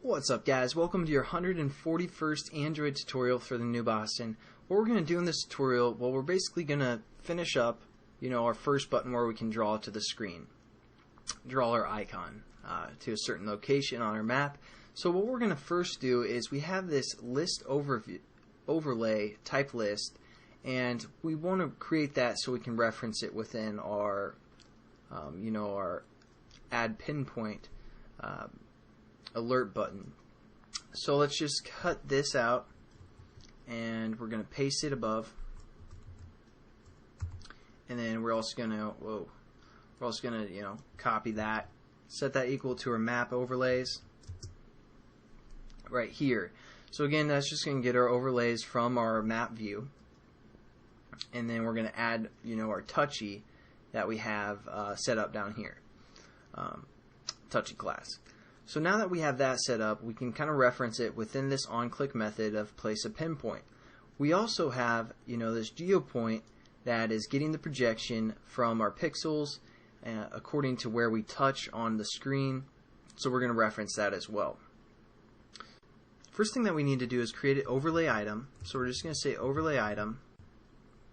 What's up, guys? Welcome to your 141st Android tutorial for the new Boston. What we're going to do in this tutorial, well, we're basically going to finish up, our first button where we can draw to the screen. Draw our icon to a certain location on our map. So what we're going to first do is we have this list overlay type list, and we want to create that so we can reference it within our, our add pinpoint alert button. So let's just cut this out, and we're going to paste it above, and then we're also going to copy that, set that equal to our map overlays right here. So again, that's just going to get our overlays from our map view, and then we're going to add our touchy that we have set up down here, touchy class. So now that we have that set up, we can kind of reference it within this onClick method of place a pinpoint. We also have, this geopoint that is getting the projection from our pixels according to where we touch on the screen. So we're going to reference that as well. First thing that we need to do is create an overlay item. So we're just going to say overlay item,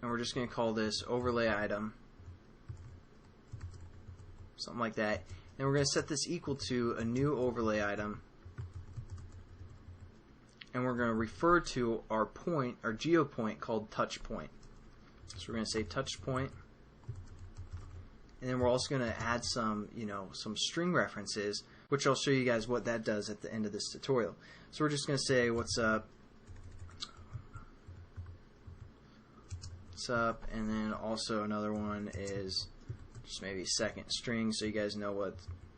and we're just going to call this overlay item, something like that. And we're going to set this equal to a new overlay item, and we're going to refer to our point, our geopoint called touch point. So we're going to say touch point, and then we're also going to add some, some string references, which I'll show you guys what that does at the end of this tutorial. So we're just going to say what's up, and then also another one is just maybe second string, so you guys know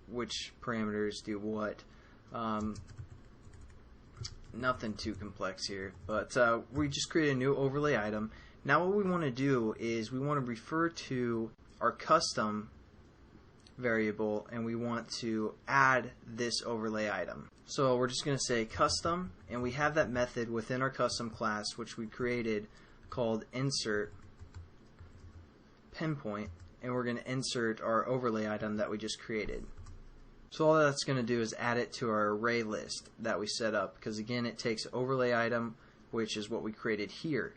which parameters do what. Nothing too complex here, but we just create a new overlay item. Now what we want to do is we want to refer to our custom variable, and we want to add this overlay item. So we're just going to say custom, and we have that method within our custom class which we created called insert pinpoint, and we're going to insert our overlay item that we just created. So all that's going to do is add it to our array list that we set up, because again it takes overlay item, which is what we created here.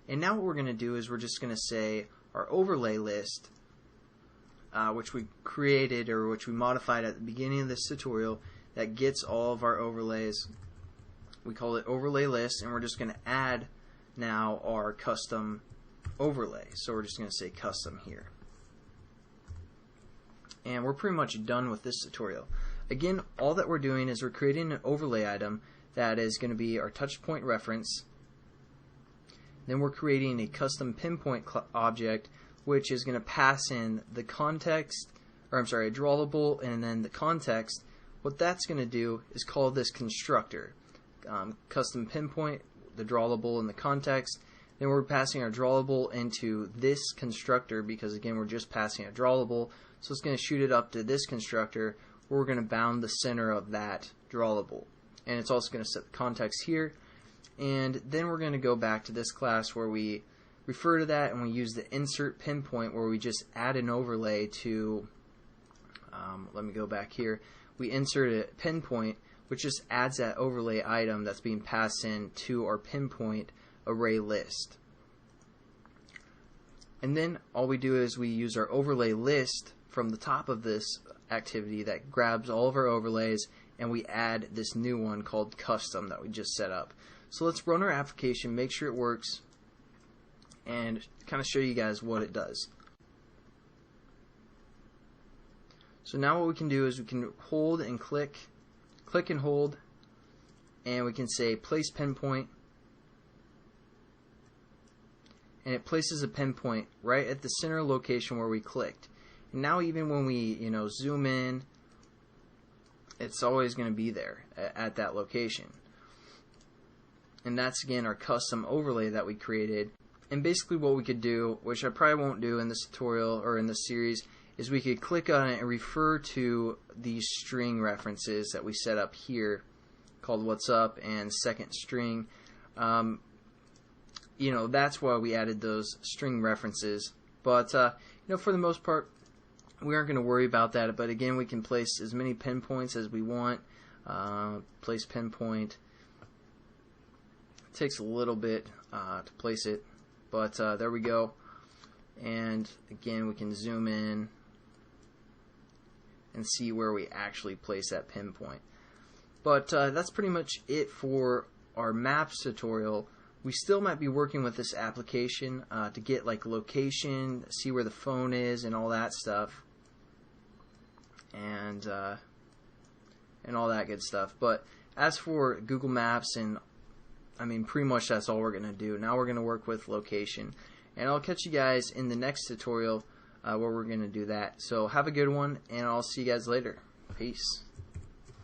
And now what we're going to do is we're just going to say our overlay list, which we created or which we modified at the beginning of this tutorial, that gets all of our overlays. We call it overlay list, and we're just going to add now our custom overlay. So we're just going to say custom here. And we're pretty much done with this tutorial. Again, all that we're doing is we're creating an overlay item that is going to be our touch point reference. Then we're creating a custom pinpoint object, which is going to pass in the context, or I'm sorry, a drawable, and then the context. What that's going to do is call this constructor, custom pinpoint, the drawable, and the context. Then we're passing our drawable into this constructor, because again we're just passing a drawable, so it's going to shoot it up to this constructor where we're going to bound the center of that drawable, and it's also going to set the context here. And then we're going to go back to this class where we refer to that, and we use the insert pinpoint where we just add an overlay to, let me go back here, we insert a pinpoint which just adds that overlay item that's being passed in to our pinpoint array list. And then all we do is we use our overlay list from the top of this activity that grabs all of our overlays, and we add this new one called custom that we just set up. So let's run our application, make sure it works, and kind of show you guys what it does. So now what we can do is we can hold and click and hold, and we can say place pinpoint, and it places a pinpoint right at the center location where we clicked. And now even when we zoom in, it's always going to be there at that location. And that's again our custom overlay that we created. And basically what we could do, which I probably won't do in this tutorial or in this series, is we could click on it and refer to these string references that we set up here called what's up and second string. That's why we added those string references. But for the most part, we aren't going to worry about that. But again, we can place as many pinpoints as we want. Place pinpoint. It takes a little bit to place it, but there we go. And again, we can zoom in and see where we actually place that pinpoint. But that's pretty much it for our maps tutorial. We still might be working with this application to get like location, see where the phone is, and all that stuff, and all that good stuff. But as for Google Maps, and I mean, pretty much that's all we're gonna do. Now we're gonna work with location, and I'll catch you guys in the next tutorial where we're gonna do that. So have a good one, and I'll see you guys later. Peace.